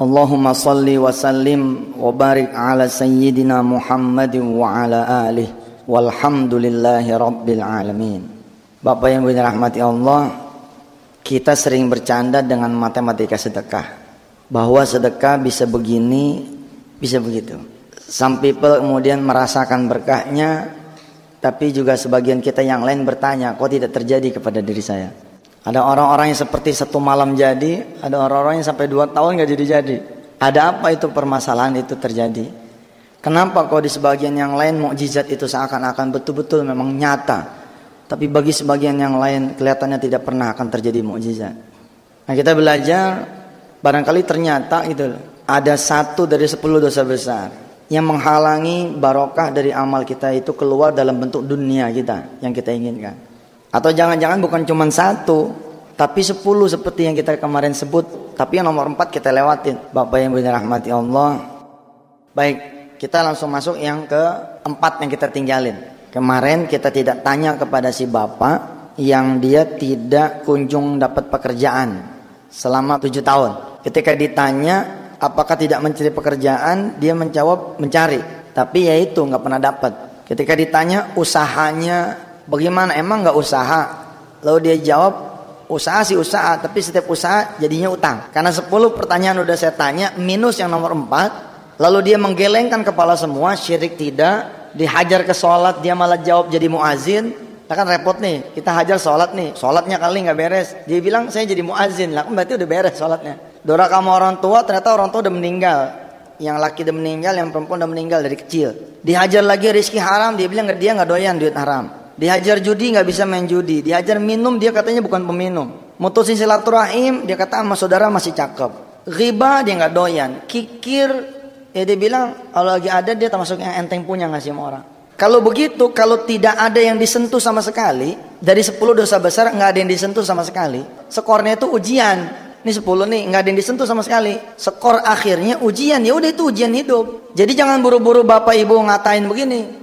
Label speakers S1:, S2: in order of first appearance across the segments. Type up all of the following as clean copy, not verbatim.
S1: Allahumma salli wa sallim wa barik ala sayyidina Muhammadin wa ala alihi walhamdulillahi rabbil alamin. Bapak yang dirahmati Allah, kita sering bercanda dengan matematika sedekah, bahwa sedekah bisa begini, bisa begitu. Some people kemudian merasakan berkahnya, tapi juga sebagian kita yang lain bertanya, kok tidak terjadi kepada diri saya? Ada orang-orang yang seperti satu malam jadi, ada orang-orang yang sampai 2 tahun gak jadi-jadi. Ada apa itu permasalahan itu terjadi? Kenapa kok di sebagian yang lain mukjizat itu seakan-akan betul-betul memang nyata, tapi bagi sebagian yang lain kelihatannya tidak pernah akan terjadi mukjizat? Nah, kita belajar, barangkali ternyata itu ada 1 dari 10 dosa besar yang menghalangi barokah dari amal kita itu keluar dalam bentuk dunia kita yang kita inginkan. Atau jangan-jangan bukan cuma 1, tapi 10 seperti yang kita kemarin sebut, tapi yang nomor 4 kita lewatin. Bapak yang dirahmati Allah. Baik, kita langsung masuk yang keempat yang kita tinggalin. Kemarin kita tidak tanya kepada si bapak yang dia tidak kunjung dapat pekerjaan selama 7 tahun. Ketika ditanya apakah tidak mencari pekerjaan, dia menjawab mencari, tapi yaitu nggak pernah dapat. Ketika ditanya usahanya bagaimana, emang nggak usaha? Lalu dia jawab, usaha sih usaha, tapi setiap usaha jadinya utang. Karena 10 pertanyaan udah saya tanya, minus yang nomor 4. Lalu dia menggelengkan kepala semua, syirik tidak. Dihajar ke sholat, dia malah jawab jadi muazin. Nah, kan repot nih, kita hajar sholat nih, sholatnya kali nggak beres. Dia bilang saya jadi muazin, lah kan berarti udah beres sholatnya. Doraka sama orang tua, ternyata orang tua udah meninggal. Yang laki udah meninggal, yang perempuan udah meninggal dari kecil. Dihajar lagi rezeki haram, dia bilang dia nggak doyan duit haram. Dihajar judi, nggak bisa main judi. Dihajar minum, dia katanya bukan peminum. Mutusin silaturahim, dia kata sama saudara masih cakep. Riba, dia nggak doyan. Kikir, ya dia bilang kalau lagi ada dia termasuk yang enteng punya ngasih sama orang. Kalau begitu, kalau tidak ada yang disentuh sama sekali, dari 10 dosa besar nggak ada yang disentuh sama sekali. Skornya itu ujian. Ini 10 nih, nggak ada yang disentuh sama sekali. Skor akhirnya ujian, ya udah itu ujian hidup. Jadi jangan buru-buru bapak ibu ngatain begini.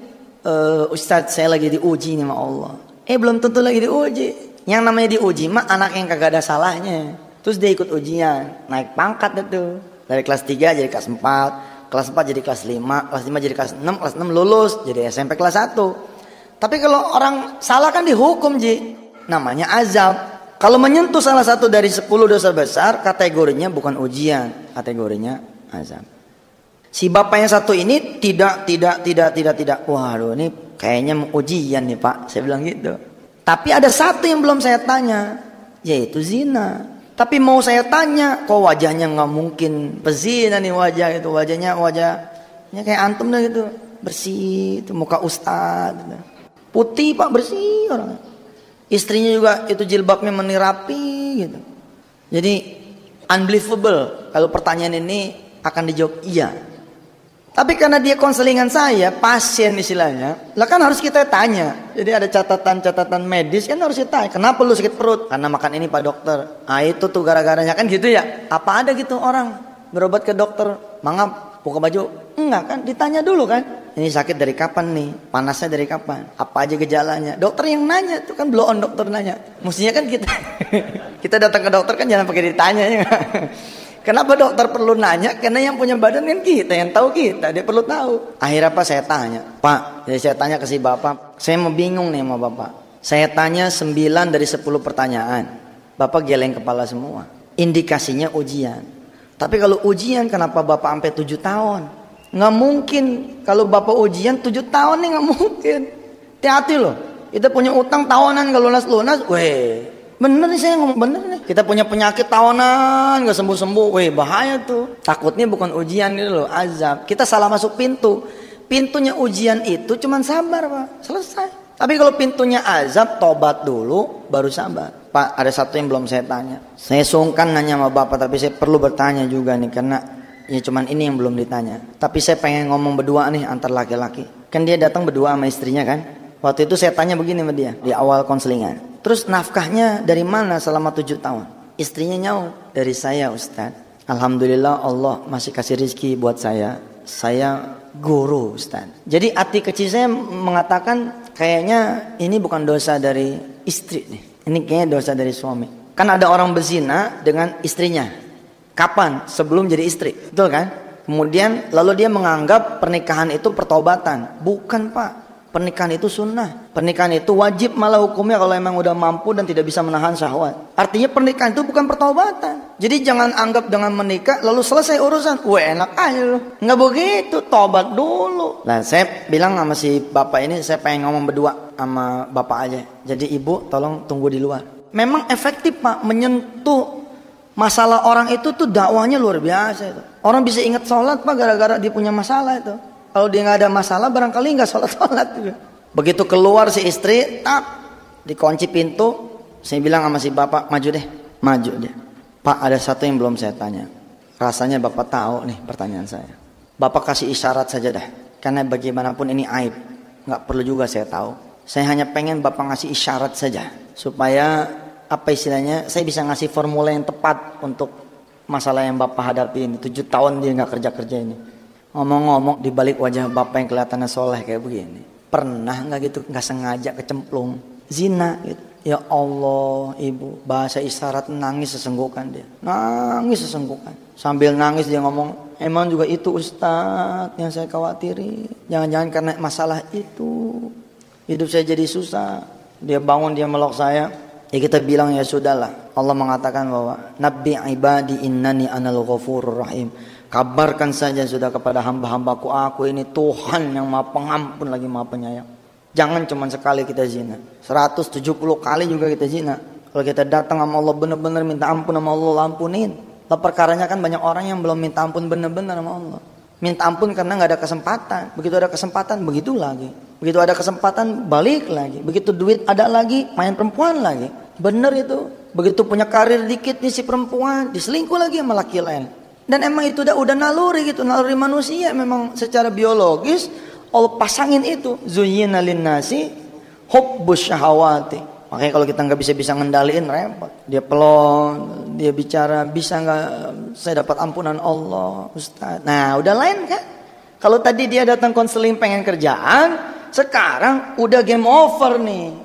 S1: Ustadz saya lagi diuji nih sama Allah. Belum tentu lagi diuji. Yang namanya diuji mah anak yang kagak ada salahnya. Terus dia ikut ujian, naik pangkat itu. Dari kelas 3 jadi kelas 4, kelas 4 jadi kelas 5, kelas 5 jadi kelas 6, kelas 6 lulus jadi SMP kelas 1. Tapi kalau orang salah kan dihukum, Ji. Namanya azab. Kalau menyentuh salah satu dari 10 dosa besar, kategorinya bukan ujian, kategorinya azab. Si bapak yang satu ini tidak. Waduh, ini kayaknya ujian nih Pak. Saya bilang gitu. Tapi ada 1 yang belum saya tanya, yaitu zina. Tapi mau saya tanya, kok wajahnya nggak mungkin pezina nih wajah itu. Wajahnya kayak antum dah gitu. Bersih, itu muka ustad. Putih Pak, bersih orang. Istrinya juga itu jilbabnya menirapi gitu. Jadi unbelievable kalau pertanyaan ini akan dijawab iya. Tapi karena dia konselingan saya, pasien istilahnya, lah kan harus kita tanya. Jadi ada catatan-catatan medis kan harus kita tanya. Kenapa lu sakit perut? Karena makan ini Pak Dokter. Ah itu tuh gara-garanya kan gitu ya. Apa ada gitu orang berobat ke dokter, mangap, buka baju? Enggak kan, ditanya dulu kan. Ini sakit dari kapan nih? Panasnya dari kapan? Apa aja gejalanya? Dokter yang nanya, itu kan blow on dokter nanya. Mestinya kan kita datang ke dokter kan jangan pakai ditanya ya. Kenapa dokter perlu nanya? Karena yang punya badan kan kita, yang tahu kita, dia perlu tahu. Akhirnya apa saya tanya, Pak, jadi saya tanya ke si bapak, saya mau bingung nih sama bapak. Saya tanya 9 dari 10 pertanyaan, bapak geleng kepala semua. Indikasinya ujian. Tapi kalau ujian kenapa bapak sampai 7 tahun? Nggak mungkin, kalau bapak ujian 7 tahun nih nggak mungkin. Hati-hati loh, kita punya utang tahunan kalau lunas, weh. Bener nih saya ngomong bener nih. Kita punya penyakit tahunan gak sembuh-sembuh. Weh bahaya tuh. Takutnya bukan ujian gitu loh, azab. Kita salah masuk pintu. Pintunya ujian itu cuman sabar Pak, selesai. Tapi kalau pintunya azab, tobat dulu baru sabar. Pak, ada 1 yang belum saya tanya. Saya sungkan nanya sama bapak, tapi saya perlu bertanya juga nih. Karena ya cuman ini yang belum ditanya. Tapi saya pengen ngomong berdua nih antar laki-laki. Kan dia datang berdua sama istrinya kan. Waktu itu saya tanya begini sama dia di awal konselingan. Terus nafkahnya dari mana selama 7 tahun? Istrinya nyaut, dari saya Ustaz. Alhamdulillah Allah masih kasih rezeki buat saya. Saya guru Ustaz. Jadi hati kecil saya mengatakan kayaknya ini bukan dosa dari istri nih. Ini kayaknya dosa dari suami. Kan ada orang berzina dengan istrinya. Kapan? Sebelum jadi istri. Betul kan? Kemudian lalu dia menganggap pernikahan itu pertobatan. Bukan, Pak. Pernikahan itu sunnah. Pernikahan itu wajib malah hukumnya kalau emang udah mampu dan tidak bisa menahan syahwat. Artinya pernikahan itu bukan pertobatan. Jadi jangan anggap dengan menikah lalu selesai urusan. Wah, enak aja loh. Nggak begitu, tobat dulu. Nah, saya bilang sama si bapak ini, saya pengen ngomong berdua sama bapak aja. Jadi ibu tolong tunggu di luar. Memang efektif, Pak, menyentuh masalah orang itu tuh dakwahnya luar biasa itu. Orang bisa ingat sholat, Pak, gara-gara dia punya masalah itu. Kalau dia nggak ada masalah, barangkali nggak sholat juga. Begitu keluar si istri, tak dikunci pintu. Saya bilang sama si bapak, maju deh, maju dia. Pak, ada satu yang belum saya tanya. Rasanya bapak tahu nih pertanyaan saya. Bapak kasih isyarat saja dah, karena bagaimanapun ini aib. Nggak perlu juga saya tahu. Saya hanya pengen bapak ngasih isyarat saja, supaya apa istilahnya, saya bisa ngasih formula yang tepat untuk masalah yang bapak hadapi ini. 7 tahun dia nggak kerja ini. Ngomong-ngomong, di balik wajah bapak yang kelihatannya soleh kayak begini, pernah nggak gitu nggak sengaja kecemplung zina gitu? Ya Allah, ibu, bahasa isyarat, nangis sesenggukan dia, nangis sesenggukan. Sambil nangis dia ngomong, emang juga itu Ustadz yang saya khawatiri. Jangan-jangan karena masalah itu hidup saya jadi susah. Dia bangun, dia meluk saya. Ya kita bilang ya sudahlah. Allah mengatakan bahwa Nabbi ibadi innani anal ghafurur rahim. Kabarkan saja sudah kepada hamba-hambaku, aku ini Tuhan yang maha pengampun lagi maha penyayang. Jangan cuma sekali kita zina, 170 kali juga kita zina. Kalau kita datang sama Allah benar-benar minta ampun sama Allah, ampunin. Lah perkaranya kan banyak orang yang belum minta ampun benar-benar sama Allah. Minta ampun karena nggak ada kesempatan. Begitu ada kesempatan begitu lagi. Begitu ada kesempatan balik lagi. Begitu duit ada lagi main perempuan lagi. Bener itu. Begitu punya karir dikit nih si perempuan, diselingkuh lagi sama laki lain. Dan emang itu udah naluri gitu, naluri manusia memang secara biologis Allah pasangin itu. Zuyyina linnasi hubbus syahawati. Makanya kalau kita nggak bisa ngendaliin repot. Dia pelon, dia bicara, bisa nggak saya dapat ampunan Allah, Ustaz. Nah, udah lain kan? Kalau tadi dia datang konseling pengen kerjaan, sekarang udah game over nih.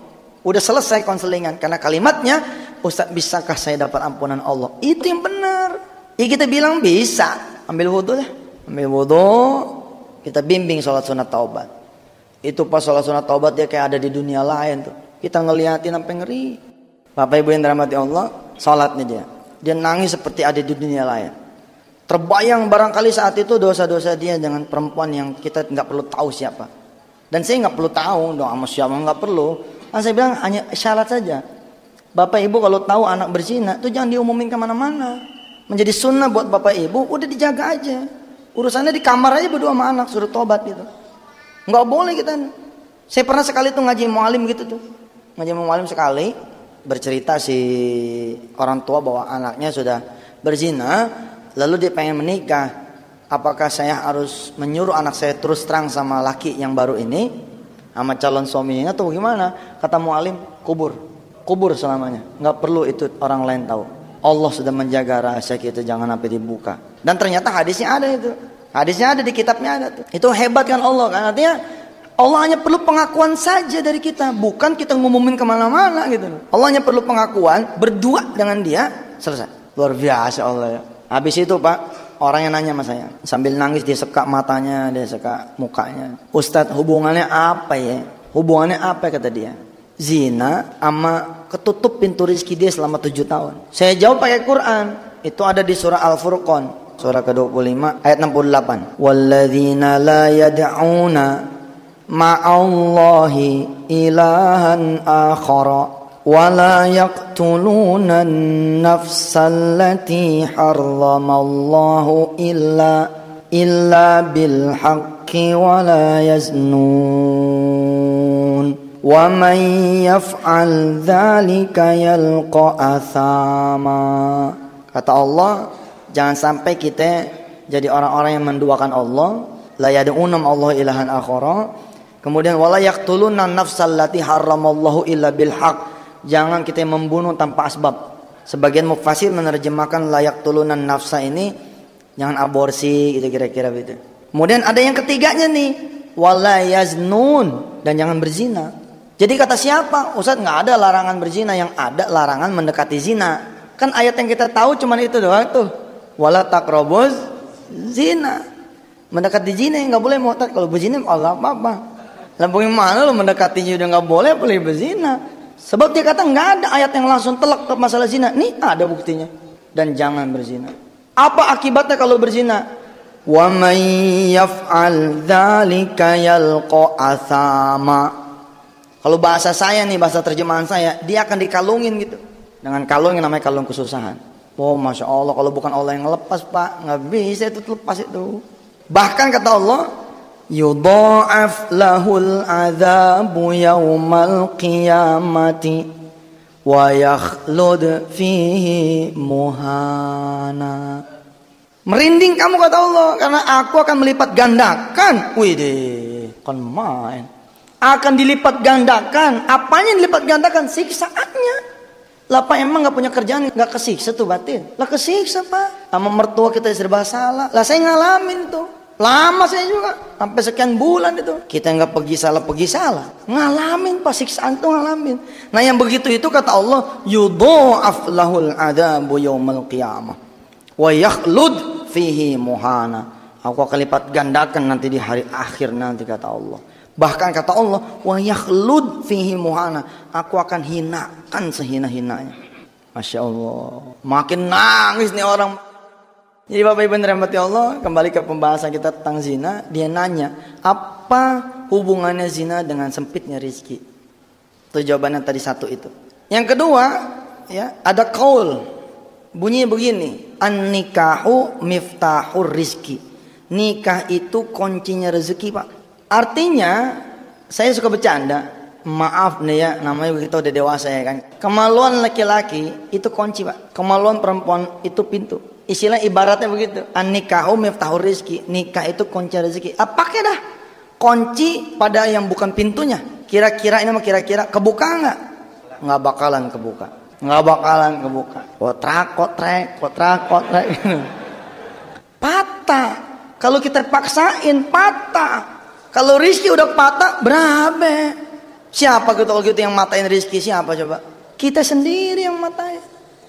S1: Udah selesai konselingan karena kalimatnya, Ustaz, bisakah saya dapat ampunan Allah? Itu yang benar. Ya kita bilang bisa. Ambil wudhu lah. Ambil wudhu, kita bimbing sholat sunat taubat. Itu pas sholat sunat taubat dia kayak ada di dunia lain tuh. Kita ngeliatin sampai ngeri. Bapak Ibu yang dirahmati Allah, sholatnya dia. Dia nangis seperti ada di dunia lain. Terbayang barangkali saat itu dosa-dosa dia dengan perempuan yang kita nggak perlu tahu siapa. Dan saya nggak perlu tahu dong sama siapa, nggak perlu. Nah, saya bilang hanya syarat saja. Bapak Ibu kalau tahu anak berzina, itu jangan diumumin kemana-mana. Menjadi sunnah buat bapak ibu, udah dijaga aja. Urusannya di kamar aja berdua sama anak, suruh tobat gitu. Nggak boleh kita. Saya pernah sekali tuh ngaji mu'alim gitu tuh. Ngaji mu'alim sekali, bercerita si orang tua bahwa anaknya sudah berzina, lalu dia pengen menikah. Apakah saya harus menyuruh anak saya terus terang sama laki yang baru ini, sama calon suaminya atau gimana? Kata mu'alim, kubur selamanya. Nggak perlu itu orang lain tahu. Allah sudah menjaga rahasia kita, jangan sampai dibuka. Dan ternyata hadisnya ada itu. Hadisnya ada di kitabnya ada tuh. Itu hebat kan Allah kan. Artinya Allah hanya perlu pengakuan saja dari kita. Bukan kita ngumumin kemana-mana gitu. Allah hanya perlu pengakuan, berdua dengan dia, selesai. Luar biasa Allah ya. Habis itu Pak, orang yang nanya sama saya. Sambil nangis dia sekak matanya, dia sekak mukanya. Ustadz, hubungannya apa ya? Hubungannya apa kata dia? Zina sama ketutup pintu rezeki dia selama 7 tahun. Saya jawab pakai Quran. Itu ada di surah Al-Furqan, surah ke-25 ayat 68. Walladzina la yad'una ma'allahi ilahan akhara wa la yaqtuluna an-nafsa allati harramallahu illa bil haqqi wa la yaznun. Wa man yaf'al dzalika yalqa athama. Kata Allah, jangan sampai kita jadi orang-orang yang menduakan Allah, la yad'una Allah ilahan akhara. Kemudian wala yaqtuluna an-nafsal lati harramallahu illa bil haqq. Jangan kita membunuh tanpa asbab. Sebagian mufassir menerjemahkan la yaqtuluna an-nafsa ini jangan aborsi gitu kira-kira begitu. Kemudian ada yang ketiganya nih, wala yaznun, dan jangan berzina. Jadi kata siapa? Ustaz, nggak ada larangan berzina, yang ada larangan mendekati zina. Kan ayat yang kita tahu cuman itu doang tuh. Wala taqrabuz zina. Mendekati zina yang nggak boleh mu'tad. Kalau berzina Allah apa-apa. Lah bagaimana lo mendekatinya udah nggak boleh berzina? Sebab dia kata nggak ada ayat yang langsung telak ke masalah zina. Nih ada buktinya. Dan jangan berzina. Apa akibatnya kalau berzina? Wa may yaf'al dzalika yalqa athama. Kalau bahasa saya nih, bahasa terjemahan saya, dia akan dikalungin gitu. Dengan kalung yang namanya kalung kesusahan. Oh Masya Allah, kalau bukan Allah yang ngelepas Pak, nggak bisa itu lepas itu. Bahkan kata Allah, yudha'af lahul adzabu yaumal qiyamati wa yakhlud fihi muhana. Merinding kamu kata Allah, karena aku akan melipat gandakan. Widih, kan main. Akan dilipat gandakan. Apanya yang dilipat gandakan? Siksaannya. Lah Pak emang gak punya kerjaan, gak kesiksa tuh batin? Lah kesiksa Pak. Sama mertua kita serba salah. Lah saya ngalamin tuh. Lama saya juga. Sampai sekian bulan itu. Kita gak pergi salah. Ngalamin Pak, siksaan tuh ngalamin. Nah yang begitu itu kata Allah, yudha'af lahul adzabu yaumal qiyamah wa yakhlud fihi muhana. Aku akan lipat gandakan nanti di hari akhir nanti kata Allah. Bahkan kata Allah, wa yakhlud fihi muhana. Aku akan hinakan sehina-hinanya. Masya Allah. Makin nangis nih orang. Jadi Bapak Ibu rahmati Allah, kembali ke pembahasan kita tentang zina. Dia nanya, apa hubungannya zina dengan sempitnya rizki? Itu jawabannya tadi satu itu. Yang kedua, ya, ada qaul. Bunyinya begini, an-nikahu miftahur rizki. Nikah itu kuncinya rezeki Pak. Artinya, saya suka bercanda. Maaf nih ya, namanya begitu udah dewasa ya kan. Kemaluan laki-laki itu kunci Pak. Kemaluan perempuan itu pintu. Istilah ibaratnya begitu. An-nikahu miftahur rizki. Nikah itu kunci rezeki. Pakai dah kunci pada yang bukan pintunya. Kira-kira ini mah kira-kira kebuka nggak? Nggak bakalan kebuka. Nggak bakalan kebuka. Kotrek. Patah. Kalau kita paksain patah. Kalau rizki udah patah berapa? Siapa gitu kalau gitu yang matain rizki? Siapa coba? Kita sendiri yang matain.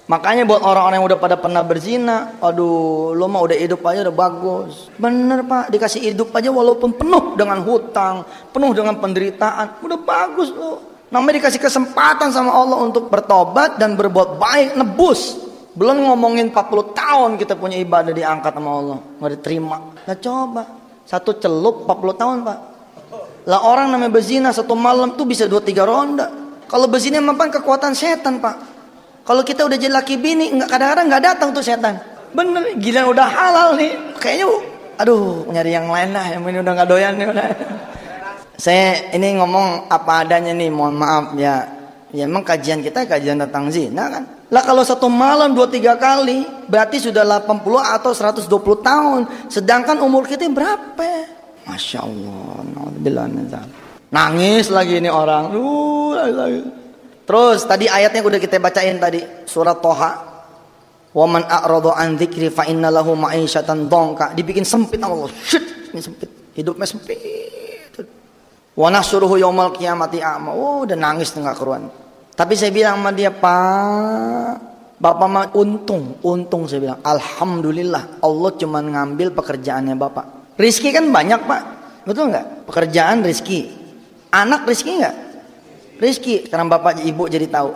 S1: Makanya buat orang-orang yang udah pada pernah berzina, aduh, lo mah udah hidup aja udah bagus. Bener Pak, dikasih hidup aja walaupun penuh dengan hutang, penuh dengan penderitaan, udah bagus lo. Namanya dikasih kesempatan sama Allah untuk bertobat dan berbuat baik, nebus. Belum ngomongin 40 tahun kita punya ibadah diangkat sama Allah, nggak diterima. Nah coba, satu celup 40 tahun Pak. Lah orang namanya berzina satu malam tuh bisa 2-3 ronda. Kalau berzina memang kekuatan setan Pak. Kalau kita udah jadi laki bini, kadang-kadang nggak datang tuh setan. Bener, gila udah halal nih. Kayaknya, aduh nyari yang lain lah, yang ini udah nggak doyan nih udah. Saya ini ngomong apa adanya nih, mohon maaf ya. Ya emang kajian kita kajian tentang zina kan. Lah kalau satu malam 2-3 kali, berarti sudah 80 atau 120 tahun. Sedangkan umur kita berapa? Masya Allah. Nangis lagi ini orang. Terus tadi ayatnya udah kita bacain tadi, surat Toha. Wa man a'rada an dzikri fa inna lahu ma'isyatan dhanka. Dibikin sempit Allah. Shit, ini sempit. Hidupnya sempit. Wa nahsyuruhu yaumal qiyamati a'ma. Oh, udah nangis enggak keruan. Tapi saya bilang sama dia, Pak, Bapak mah untung saya bilang. Alhamdulillah, Allah cuma ngambil pekerjaannya Bapak. Rizki kan banyak Pak, betul nggak? Pekerjaan rizki, anak rizki nggak? Rizki. Sekarang Bapak Ibu jadi tahu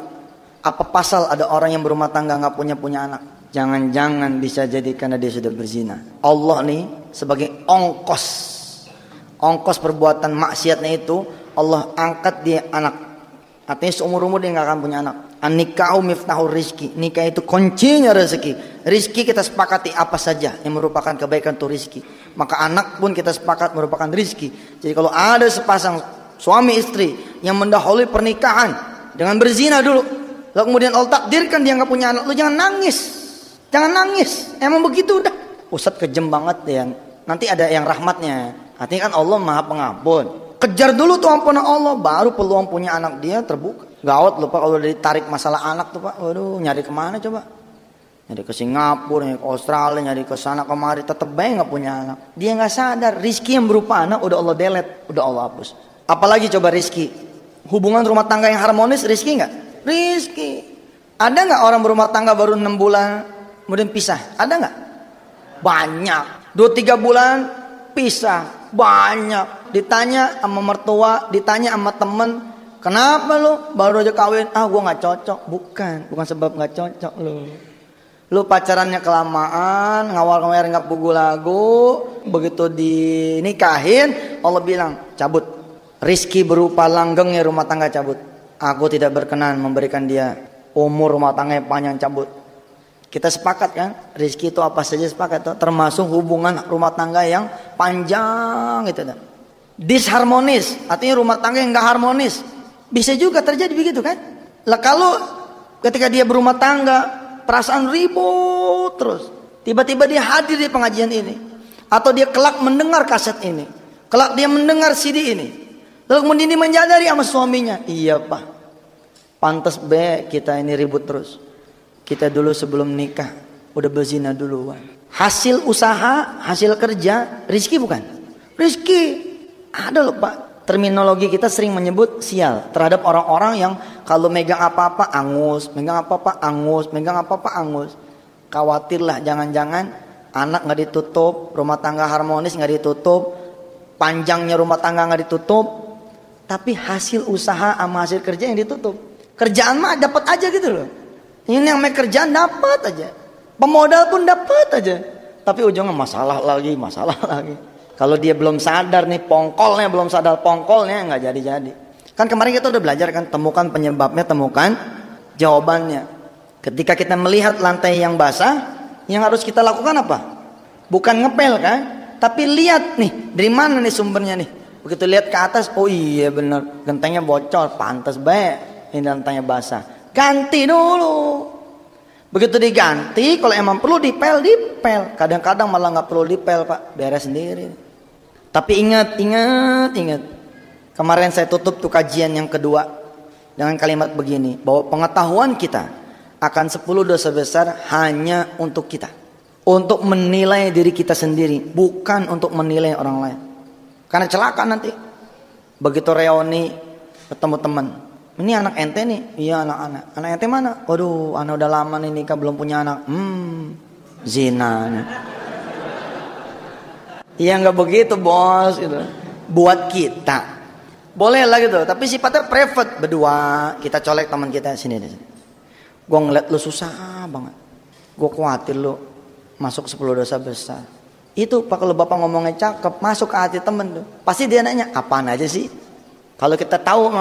S1: apa pasal ada orang yang berumah tangga nggak punya anak? Jangan-jangan bisa jadi karena dia sudah berzina. Allah nih sebagai ongkos perbuatan maksiatnya itu Allah angkat dia anak. Artinya seumur-umur dia nggak akan punya anak. An-nikahu miftahur rizki. Nikah itu kuncinya rezeki. Rizki kita sepakati apa saja yang merupakan kebaikan itu rizki. Maka anak pun kita sepakat merupakan rizki. Jadi kalau ada sepasang suami istri yang mendahului pernikahan dengan berzina dulu, lalu kemudian Allah takdirkan dia nggak punya anak, lu jangan nangis. Jangan nangis. Emang begitu udah. Ustadz kejem banget ya. Nanti ada yang rahmatnya. Artinya kan Allah Maha Pengampun. Kejar dulu tuh ampunan Allah, baru peluang punya anak dia terbuka. Gawat lupa kalau udah ditarik masalah anak tuh Pak. Waduh, nyari kemana coba? Nyari ke Singapura, nyari ke Australia, nyari ke sana kemari, tetep baik nggak punya anak. Dia nggak sadar rizki yang berupa anak udah Allah delete, udah Allah hapus. Apalagi coba rizki? Hubungan rumah tangga yang harmonis rizki nggak? Rizki. Ada nggak orang berumah tangga baru 6 bulan kemudian pisah? Ada nggak? Banyak. 2-3 bulan pisah. Banyak. Ditanya sama mertua, ditanya sama temen, kenapa lu baru aja kawin? Ah, gua nggak cocok. Bukan sebab nggak cocok lu pacarannya kelamaan, ngawal-ngawal nggak pugu lagu. Begitu dinikahin, Allah bilang cabut. Rizki berupa langgengnya rumah tangga cabut. Aku tidak berkenan memberikan dia umur rumah tangga yang panjang, cabut. Kita sepakat kan? Rizki itu apa saja sepakat, termasuk hubungan rumah tangga yang panjang gitu. Disharmonis, artinya rumah tangga yang nggak harmonis. Bisa juga terjadi begitu kan? Lah kalau ketika dia berumah tangga, perasaan ribut terus, tiba-tiba dia hadir di pengajian ini, atau dia kelak mendengar kaset ini, kelak dia mendengar CD ini, lalu kemudian dia menyadari sama suaminya, iya pak, pantas be kita ini ribut terus. Kita dulu sebelum nikah udah berzina duluan. Hasil usaha, hasil kerja, rizki bukan? Rizki. Ada loh pak. Terminologi kita sering menyebut sial terhadap orang-orang yang kalau megang apa-apa angus, megang apa-apa angus, megang apa-apa angus. Khawatirlah jangan-jangan anak nggak ditutup, rumah tangga harmonis nggak ditutup, panjangnya rumah tangga nggak ditutup, tapi hasil usaha sama hasil kerja yang ditutup. Kerjaan mah dapat aja gitu loh. Ini yang kerjaan dapat aja, pemodal pun dapat aja, tapi ujungnya masalah lagi. Kalau dia belum sadar nih pongkolnya, belum sadar pongkolnya, nggak jadi. Kan kemarin kita udah belajar kan, temukan penyebabnya, temukan jawabannya. Ketika kita melihat lantai yang basah, yang harus kita lakukan apa? Bukan ngepel kan, tapi lihat nih dari mana nih sumbernya nih. Begitu lihat ke atas, oh iya bener, gentengnya bocor, pantas baik ini lantainya basah. Ganti dulu. Begitu diganti, kalau emang perlu dipel. Kadang-kadang malah nggak perlu dipel pak, beres sendiri. Tapi ingat. Kemarin saya tutup tuh kajian yang kedua dengan kalimat begini, bahwa pengetahuan kita akan 10 dosa besar hanya untuk kita, untuk menilai diri kita sendiri, bukan untuk menilai orang lain. Karena celaka nanti. Begitu reuni ketemu teman, ini anak ente nih, iya anak ente mana? Waduh, anak udah lama nih nikah belum punya anak. Zina. Iya nggak begitu bos, gitu. Buat kita boleh lah gitu, tapi sifatnya private berdua. Kita colek teman kita sini. Gue ngeliat lu susah banget, gue khawatir lu masuk 10 dosa besar. Itu pak kalau bapak ngomongnya cakep, masuk ke hati temen tuh, pasti dia nanya apaan aja sih. Kalau kita tahu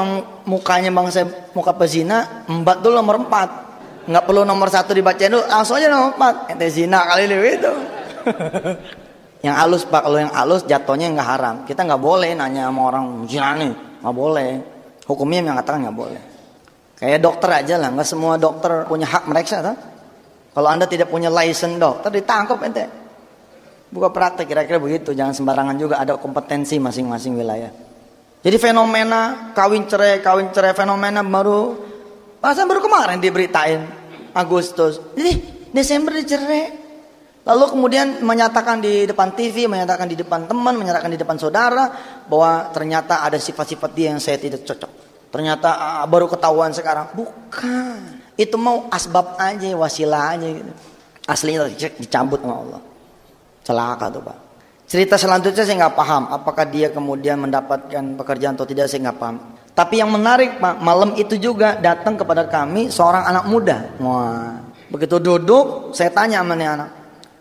S1: mukanya bangsa muka pezina, embat dulu nomor 4. Nggak perlu nomor 1 dibacain dulu, langsung aja nomor 4. Ente zina kali ini itu. Yang halus pak, kalau yang halus jatuhnya nggak haram. Kita nggak boleh nanya sama orang zina nih, nggak boleh. Hukumnya mengatakan nggak boleh. Kayak dokter aja lah, nggak semua dokter punya hak meriksa kan? Kalau anda tidak punya license dokter, ditangkap ente. Buka praktek kira-kira begitu. Jangan sembarangan juga, ada kompetensi masing-masing wilayah. Jadi fenomena kawin cerai fenomena baru kemarin diberitain Agustus. Jadi Desember dicerai. Lalu kemudian menyatakan di depan TV, menyatakan di depan teman, menyatakan di depan saudara bahwa ternyata ada sifat-sifat dia yang saya tidak cocok. Ternyata baru ketahuan sekarang. Bukan. Itu mau asbab aja, wasilah aja gitu. Aslinya dicabut sama Allah. Celaka tuh pak. Cerita selanjutnya saya nggak paham apakah dia kemudian mendapatkan pekerjaan atau tidak, saya nggak paham. Tapi yang menarik pak, malam itu juga datang kepada kami seorang anak muda. Wah, begitu duduk saya tanya sama nih anak,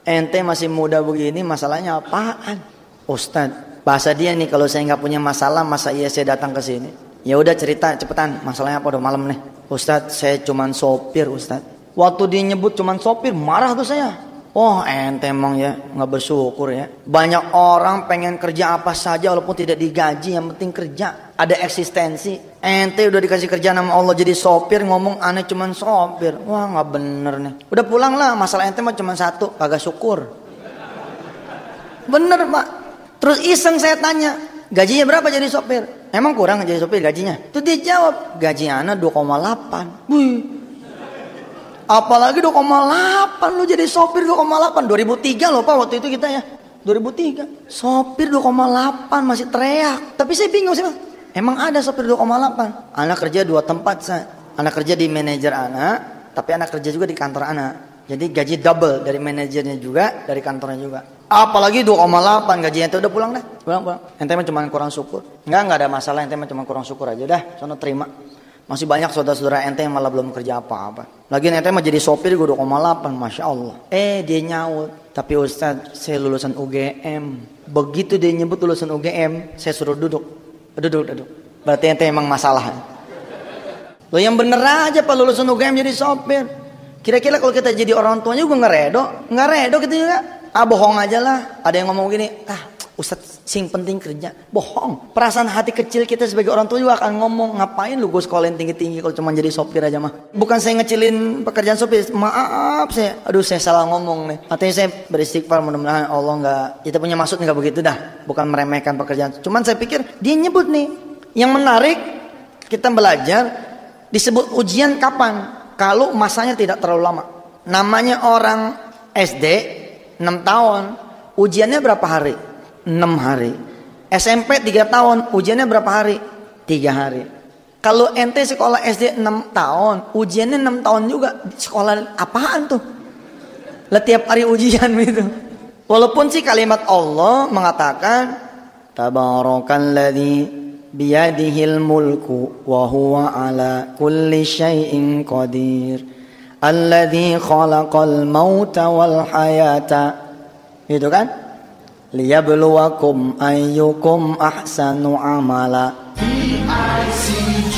S1: ente masih muda begini masalahnya apaan? Ustadz, bahasa dia nih, kalau saya nggak punya masalah masa iya saya datang ke sini. Ya udah cerita cepetan, masalahnya apa? Udah malam nih. Ustadz, saya cuman sopir Ustadz. Waktu dia nyebut cuman sopir, marah tuh saya. Oh ente emang ya nggak bersyukur ya. Banyak orang pengen kerja apa saja walaupun tidak digaji, yang penting kerja, ada eksistensi. Ente udah dikasih kerjaan sama Allah jadi sopir, ngomong aneh cuman sopir. Wah nggak bener nih. Udah pulang lah, masalah ente mah cuma satu, kagak syukur. Bener pak. Terus iseng saya tanya, gajinya berapa jadi sopir? Emang kurang jadi sopir gajinya? Tuh dia jawab, gaji anak 2,8. Wih. Apalagi 2,8 lu jadi sopir 2,8. 2003 loh pak waktu itu kita ya. 2003. Sopir 2,8 masih teriak. Tapi saya bingung sih pak. Emang ada sopir 2,8? Anak kerja 2 tempat saya. Anak kerja di manajer anak, tapi anak kerja juga di kantor anak. Jadi gaji double dari manajernya juga, dari kantornya juga. Apalagi 2,8 gajinya itu udah pulang dah. Pulang. Ente mah cuma kurang syukur. Enggak ada masalah, ente mah cuma kurang syukur aja dah. Sono terima. Masih banyak saudara-saudara ente yang malah belum kerja apa-apa. Lagi ente mah jadi sopir gue 2,8, Masya Allah. Dia nyaut. Tapi Ustaz, saya lulusan UGM. Begitu dia nyebut lulusan UGM, saya suruh duduk. Berarti ente emang masalah. Lo yang bener aja Pak, lulusan UGM jadi sopir. Kira-kira kalau kita jadi orang tuanya juga nggak redo kita juga. Bohong aja lah. Ada yang ngomong gini, Ustaz sing penting kerja. Bohong. Perasaan hati kecil kita sebagai orang tua juga akan ngomong, ngapain lu gue sekolahin tinggi-tinggi kalau cuma jadi sopir aja mah. Bukan saya ngecilin pekerjaan sopir, maaf saya salah ngomong nih. Artinya saya beristighfar, mudah-mudahan Allah nggak, kita punya maksud nggak begitu dah. Bukan meremehkan pekerjaan. Cuman saya pikir dia nyebut nih, yang menarik kita belajar disebut ujian kapan? Kalau masanya tidak terlalu lama. Namanya orang SD 6 tahun, ujiannya berapa hari? 6 hari. SMP 3 tahun, ujiannya berapa hari? 3 hari. Kalau ente sekolah SD 6 tahun, ujiannya 6 tahun juga. Sekolah apaan tuh? Lah tiap hari ujian gitu. Walaupun sih kalimat Allah mengatakan Tabarakalladzi biyadihil mulku wa huwa ala kulli syai'in qadir. Alladzi khalaqal mauta wal hayata. Gitu kan? Liyabluwakum ayyukum ahsanu amala. PICJ.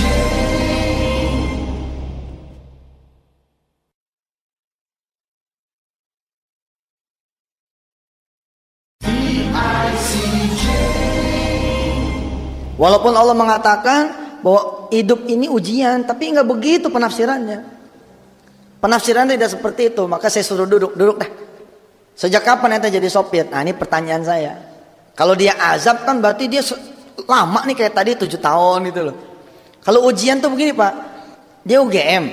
S1: Walaupun Allah mengatakan bahwa hidup ini ujian, tapi nggak begitu penafsirannya. Penafsirannya tidak seperti itu. Maka saya suruh duduk dah. Sejak kapan ente jadi sopir? Nah ini pertanyaan saya. Kalau dia azab kan berarti dia lama nih kayak tadi 7 tahun gitu loh. Kalau ujian tuh begini Pak, dia UGM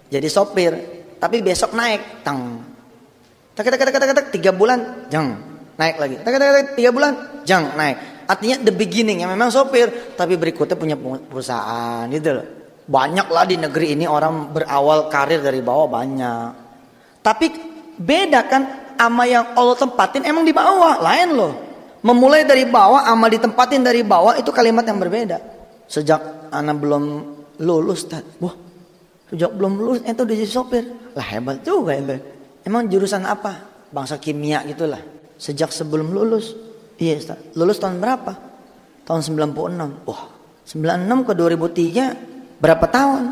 S1: jadi sopir, tapi besok naik, tak 3 bulan, jang naik lagi, tak 3 bulan, jang naik. Artinya the beginning yang memang sopir, tapi berikutnya punya perusahaan gitu loh. Banyak lah di negeri ini orang berawal karir dari bawah banyak. Tapi beda kan ama yang Allah tempatin emang di bawah, lain loh. Memulai dari bawah ama ditempatin dari bawah itu kalimat yang berbeda. Sejak anak belum lulus, sejak belum lulus itu udah jadi sopir. Lah hebat juga itu. Emang jurusan apa? Bangsa kimia gitulah. Sejak sebelum lulus. Iya Ustaz. Lulus tahun berapa? Tahun 96. 96 ke 2003 berapa tahun?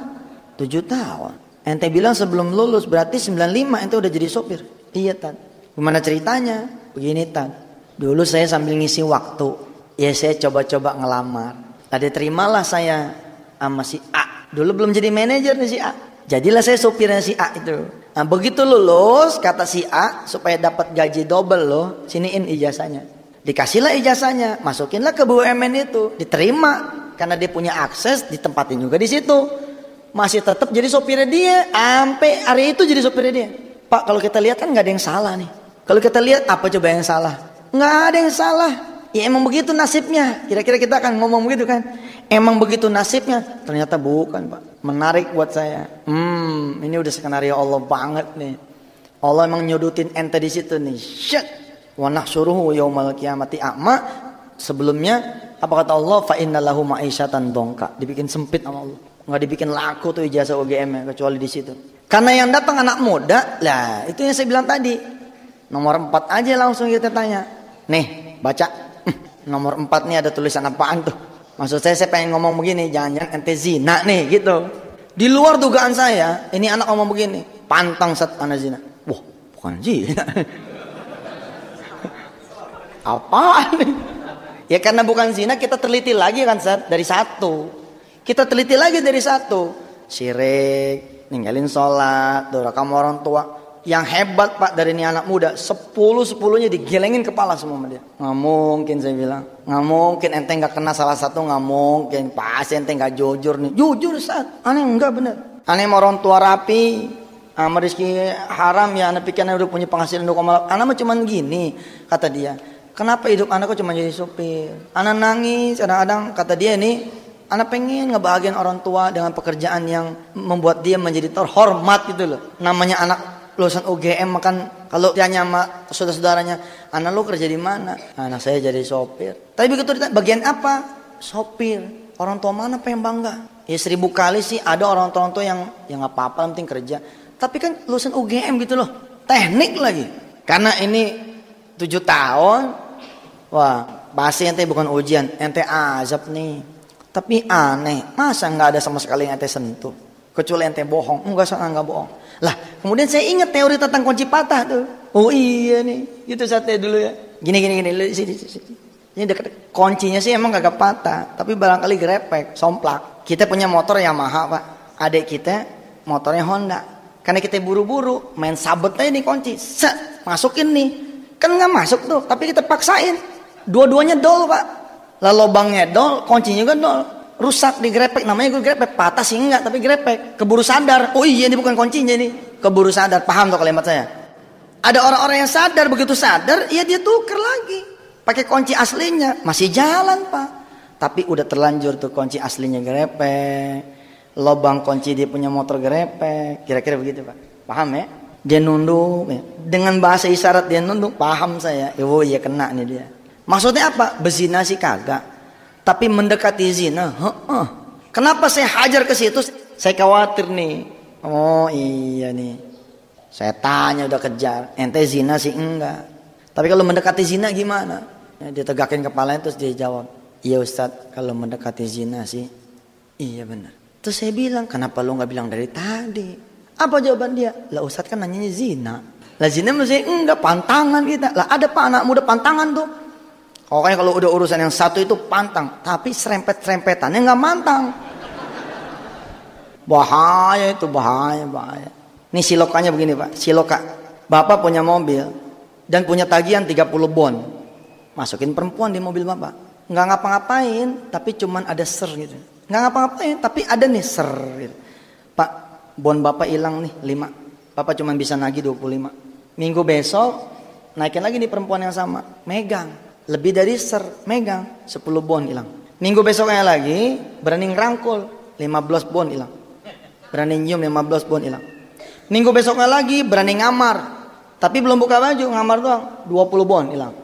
S1: 7 tahun. Ente bilang sebelum lulus berarti 95 ente udah jadi sopir. Iya Tan. Gimana ceritanya? Begini Tan. Dulu saya sambil ngisi waktu, ya saya coba-coba ngelamar. Tadi terimalah saya sama si A. Dulu belum jadi manajer nih si A. Jadilah saya sopirnya si A itu. Nah begitu lulus kata si A supaya dapat gaji double loh, siniin ijazahnya. Dikasihlah ijazahnya, masukinlah ke BUMN itu, diterima karena dia punya akses, ditempatin juga di situ. Masih tetap jadi sopirnya dia, sampai hari itu jadi sopirnya dia. Pak, kalau kita lihat kan nggak ada yang salah nih. Kalau kita lihat apa coba yang salah? Nggak ada yang salah. Ya emang begitu nasibnya. Kira-kira kita akan ngomong begitu kan? Emang begitu nasibnya. Ternyata bukan Pak. Menarik buat saya. Ini udah skenario Allah banget nih. Allah emang nyudutin ente di situ nih. Shit. Wa nahsyuruhu yaumal qiyamati a'ma. Sebelumnya apa kata Allah? Fa innalahu ma'isyatan dongka. Dibikin sempit sama Allah. Nggak dibikin laku tuh ijazah UGM kecuali di situ. Karena yang datang anak muda, lah itu yang saya bilang tadi. Nomor 4 aja langsung kita tanya. Nih, baca. Nomor 4 nih ada tulisan apaan tuh? Maksud saya pengen ngomong begini, jangan-jangan ente zina nih gitu. Di luar dugaan saya, ini anak ngomong begini, pantang set anak zina. Wah, bukan zina. Apaan? Ya karena bukan zina kita teliti lagi kan Sat, dari 1. Kita teliti lagi dari 1. Syirik, ninggalin sholat, durhaka sama orang tua. Yang hebat Pak dari ini anak muda, 10-10-nya digelengin kepala semua sama dia. Nggak mungkin saya bilang, nggak mungkin ente nggak kena salah satu, nggak mungkin. Pasti ente nggak jujur nih, jujur Sat. Aneh enggak bener. Aneh sama orang tua rapi, sama rezeki haram ya. Anak pikirnya udah punya penghasilan 2,8. Anak mah cuman gini, kata dia. Kenapa hidup anak kok cuma jadi supir? Anak nangis, kadang-kadang kata dia nih, anak pengen ngebahagiain orang tua dengan pekerjaan yang membuat dia menjadi terhormat gitu loh. Namanya anak lulusan UGM makan, kalau tanya sama saudara-saudaranya, anak lu kerja di mana? Anak saya jadi sopir. Tapi begitu ditanya, bagian apa? Sopir. Orang tua mana pengen bangga? Ya 1000 kali sih ada orang tua yang nggak apa-apa, penting kerja. Tapi kan lulusan UGM gitu loh, teknik lagi. Karena ini 7 tahun, wah pasti ente bukan ujian, ente azab nih. Tapi aneh, masa nggak ada sama sekali yang ente sentuh? Kecuali ente bohong, enggak bohong. Lah, kemudian saya ingat teori tentang kunci patah tuh. Oh iya nih, gitu sate dulu ya. Gini, sini. Ini dekat, kuncinya sih emang gak patah, tapi barangkali grepek, somplak. Kita punya motor Yamaha pak, adik kita motornya Honda. Karena kita buru-buru, main sabet aja nih kunci, masukin nih. Kan nggak masuk tuh, tapi kita paksain. Dua-duanya dol pak. Lah lubangnya dol, kuncinya juga dol. Rusak di grepek, namanya gue grepek. Patah sih enggak, tapi grepek. Keburu sadar, oh iya ini bukan kuncinya nih. Keburu sadar, paham tuh kalimat saya? Ada orang-orang yang sadar, begitu sadar, ya dia tuker lagi. Pakai kunci aslinya, masih jalan pak. Tapi udah terlanjur tuh kunci aslinya grepek. Lubang kunci dia punya motor grepek. Kira-kira begitu pak. Paham ya? Dia nunduk. Ya. Dengan bahasa isyarat dia nunduk, paham saya. Oh iya kena nih dia. Maksudnya apa? Bezina sih kagak. Tapi mendekati zina. Kenapa saya hajar ke situ? Saya khawatir nih. Oh iya nih. Saya tanya udah kejar. Ente zina sih enggak. Tapi kalau mendekati zina gimana? Ya, dia tegakin kepalanya terus dia jawab. Iya Ustadz, kalau mendekati zina sih. Iya benar. Terus saya bilang, kenapa lu gak bilang dari tadi? Apa jawaban dia? Lah Ustadz kan nanyanya zina. Lah zina mesti enggak, pantangan kita. Lah ada pak anak muda pantangan tuh. Pokoknya kalau udah urusan yang satu itu pantang. Tapi serempet-serempetannya gak mantang. Bahaya itu, bahaya. Ini silokannya begini pak. Siloka. Bapak punya mobil. Dan punya tagihan 30 bon. Masukin perempuan di mobil bapak. Gak ngapa-ngapain. Tapi cuman ada ser gitu. Gak ngapa-ngapain. Tapi ada nih ser gitu. Pak, bon bapak hilang nih 5. Bapak cuman bisa nagih 25. Minggu besok naikin lagi nih perempuan yang sama. Megang. Lebih dari ser, megang 10 bon hilang. Minggu besoknya lagi berani ngerangkul 15 bon hilang. Berani nyium 15 bon hilang. Minggu besoknya lagi berani ngamar. Tapi belum buka baju, ngamar doang 20 bon hilang.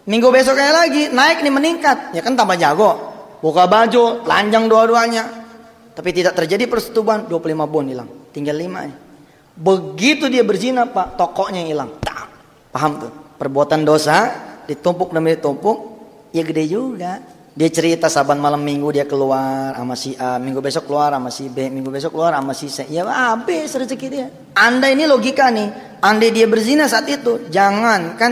S1: Minggu besoknya lagi naik nih meningkat. Ya kan tambah jago. Buka baju, lanjang dua-duanya. Tapi tidak terjadi persetubuhan, 25 bon hilang. Tinggal 5 nih. Begitu dia berzina pak, tokonya hilang. Paham tuh? Perbuatan dosa ditumpuk demi ditumpuk, ya gede juga. Dia cerita saban malam minggu dia keluar sama si A, minggu besok keluar sama si B, minggu besok keluar sama si C. Ya habis rezeki dia. Anda ini logika nih. Andai dia berzina saat itu, jangan kan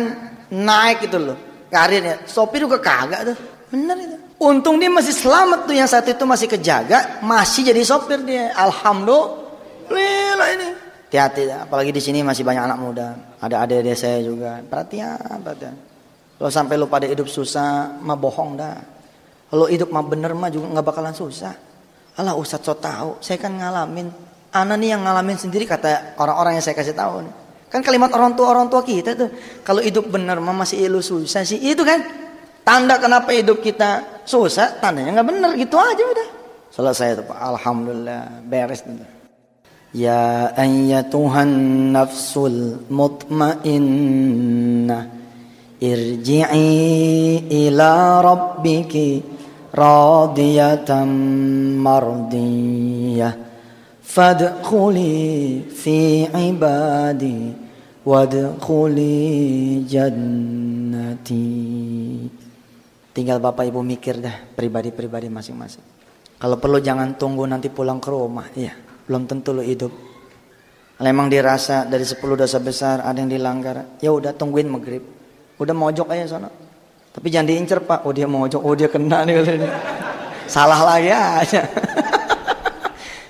S1: naik gitu loh karirnya. Sopir juga kagak tuh. Bener itu. Untung dia masih selamat tuh, yang saat itu masih kejaga, masih jadi sopir dia. Alhamdulillah ini. Hati-hati, apalagi di sini masih banyak anak muda. Ada adik-adik saya juga. Perhatian. Kalau sampai lu pada hidup susah, mah bohong dah. Kalau hidup mah bener mah juga nggak bakalan susah. Alah Ustadz so tahu, saya kan ngalamin. Ana nih yang ngalamin sendiri kata orang-orang yang saya kasih tahu. Kan kalimat orang tua kita tuh. Kalau hidup bener mah masih lu susah sih. Itu kan tanda kenapa hidup kita susah. Tandanya nggak bener gitu aja udah. Selesai itu Pak. Alhamdulillah beres itu. Ya ayyatuhan nafsul mutmainnah. Irji'i ila rabbiki radiyatan mardiyah fadkhuli fi ibadi wadkhuli jannati. Tinggal bapak ibu mikir dah pribadi-pribadi masing-masing. Kalau perlu jangan tunggu nanti pulang ke rumah. Iya, belum tentu lo hidup. Kalau emang dirasa dari 10 dosa besar ada yang dilanggar, ya udah tungguin maghrib. Udah mojok aja sana. Tapi jangan diincer pak. Oh dia mojok, oh dia kena nih. Salah lagi aja.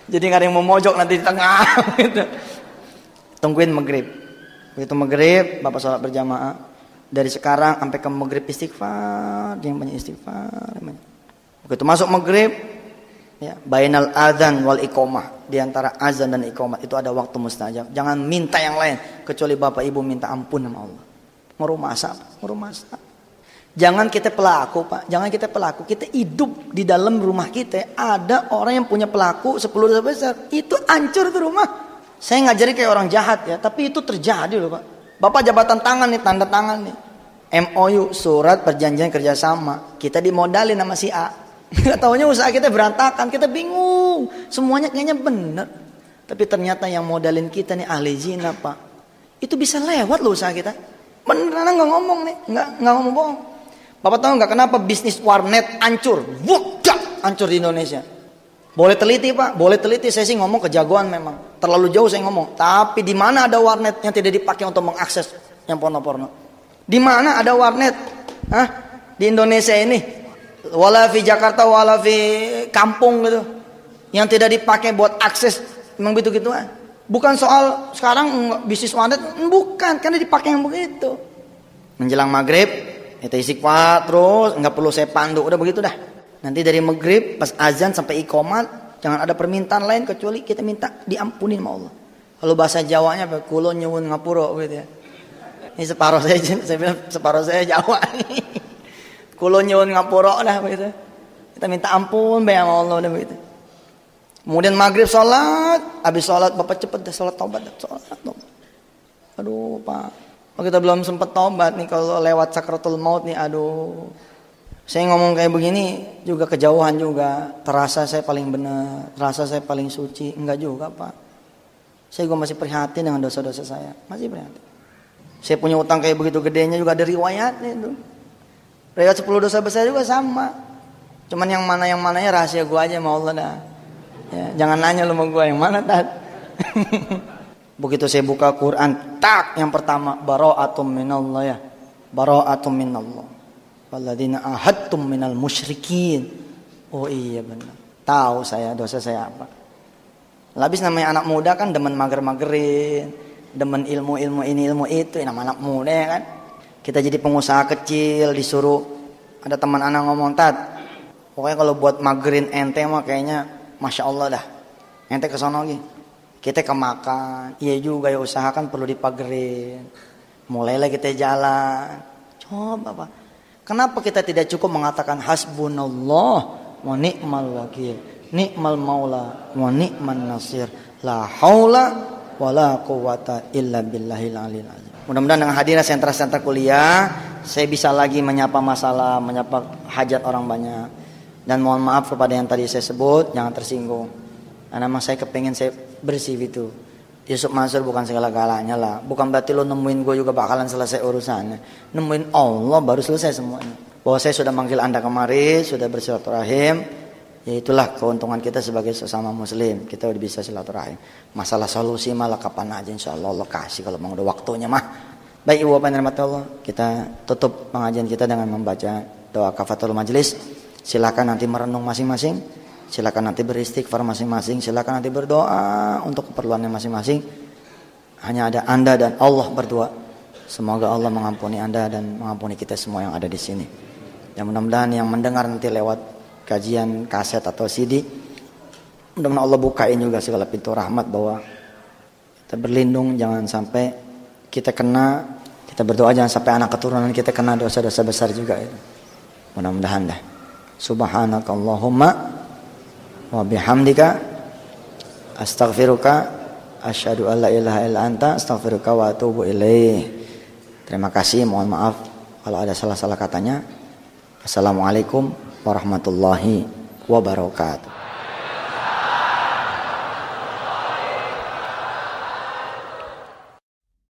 S1: Jadi gak ada yang mau mojok nanti di tengah gitu. Tungguin maghrib. Begitu maghrib bapak sholat berjamaah. Dari sekarang sampai ke maghrib istighfar. Dia yang banyak istighfar. Begitu masuk maghrib, ya, bainal adzan wal iqomah. Di antara azan dan iqomah itu ada waktu mustajab. Jangan minta yang lain kecuali bapak ibu minta ampun sama Allah. Ngurus masak. Jangan kita pelaku pak. Jangan kita pelaku. Kita hidup di dalam rumah kita. Ada orang yang punya pelaku 10 dosa besar. Itu hancur tuh rumah. Saya ngajari kayak orang jahat ya, tapi itu terjadi loh Pak. Bapak jabatan tangan nih, tanda tangan nih. MOU, surat perjanjian kerjasama. Kita dimodalin sama si A. Gak taunya usaha kita berantakan, kita bingung. Semuanya kayaknya bener. Tapi ternyata yang modalin kita nih ahli zina Pak. Itu bisa lewat loh usaha kita. Beneran nggak ngomong nih, nggak ngomong bohong. Bapak tahu nggak kenapa bisnis warnet hancur? Hancur di Indonesia. Boleh teliti Pak, boleh teliti. Saya sih ngomong kejagoan memang. Terlalu jauh saya ngomong. Tapi di mana ada warnet yang tidak dipakai untuk mengakses yang porno-porno? Di mana ada warnet? Hah? Di Indonesia ini, wala fi Jakarta, wala fi kampung gitu, yang tidak dipakai buat akses, memang begitu gituan. Bukan soal sekarang bisnis warnet, bukan, karena dipakai yang begitu. Menjelang maghrib, kita istighfar terus, nggak perlu saya pandu, udah begitu dah. Nanti dari maghrib pas azan sampai iqomat, jangan ada permintaan lain kecuali kita minta diampuni sama Allah. Kalau bahasa Jawanya apa? Kulo nyuwun ngapura gitu ya. Ini separuh saya bilang separuh saya Jawa. Kulo nyuwun ngapura dah begitu. Kita minta ampun bae sama Allah udah begitu. Kemudian maghrib sholat, habis sholat Bapak cepet dah sholat taubat, sholat. Aduh Pak, kita belum sempat taubat nih kalau lewat sakratul maut nih, aduh. Saya ngomong kayak begini juga kejauhan juga, terasa saya paling benar, terasa saya paling suci, enggak juga Pak. Saya juga masih prihatin dengan dosa-dosa saya, masih prihatin. Saya punya utang kayak begitu gedenya juga ada riwayatnya itu. Riwayat 10 dosa besar juga sama. Cuman yang mananya rahasia gua aja sama Allah dah. Ya, jangan nanya lu sama gua yang mana tat. Begitu saya buka Quran, tak yang pertama bara'atum minallah ya. Bara'atum minallah. Walladzina ahadtum minal musyrikin. Oh iya benar. Tahu saya dosa saya apa. Habis namanya anak muda kan demen mager-magerin, demen ilmu-ilmu ini ilmu itu, nama anak muda ya kan. Kita jadi pengusaha kecil disuruh, ada teman anak ngomong, "Tat, pokoknya kalau buat magerin ente mah kayaknya Masya Allah dah. Ente kesana lagi. Kita kemakan. Iya juga ya, usahakan perlu dipagerin. Mulailah kita jalan." Coba Pak. Kenapa kita tidak cukup mengatakan hasbunallah wa ni'mal wakil, ni'mal maula wa ni'man nasir, la haula wa la quwata illa billahil aliyil azim. Mudah-mudahan dengan hadirnya sentra-sentra kuliah, saya bisa lagi menyapa masalah, menyapa hajat orang banyak. Dan mohon maaf kepada yang tadi saya sebut, jangan tersinggung. Karena memang saya kepengen saya bersih itu. Yusuf Mansur bukan segala-galanya lah. Bukan berarti lo nemuin gue juga bakalan selesai urusannya. Nemuin Allah baru selesai semuanya. Bahwa saya sudah manggil anda kemari, sudah bersilaturahim. Ya itulah keuntungan kita sebagai sesama muslim. Kita udah bisa silaturahim. Masalah solusi malah kapan aja insya Allah Allah kasih kalau memang udah waktunya mah. Baik ibu bapak yang dirahmati Allah, kita tutup pengajian kita dengan membaca doa kafatul majelis. Silakan nanti merenung masing-masing. Silakan nanti beristighfar masing-masing. Silakan nanti berdoa untuk keperluannya masing-masing. Hanya ada anda dan Allah berdua. Semoga Allah mengampuni anda dan mengampuni kita semua yang ada di sini. Dan mudah-mudahan yang mendengar nanti lewat kajian kaset atau CD, mudah-mudahan Allah bukain juga segala pintu rahmat bahwa kita berlindung jangan sampai kita kena. Kita berdoa jangan sampai anak keturunan kita kena dosa-dosa besar juga itu. Mudah-mudahan dah. Subhanakallahumma wa bihamdika astaghfiruka asyhadu alla ilaha illa anta astaghfiruka wa atubu ilaih. Terima kasih, mohon maaf kalau ada salah-salah katanya. Assalamualaikum warahmatullahi wabarakatuh.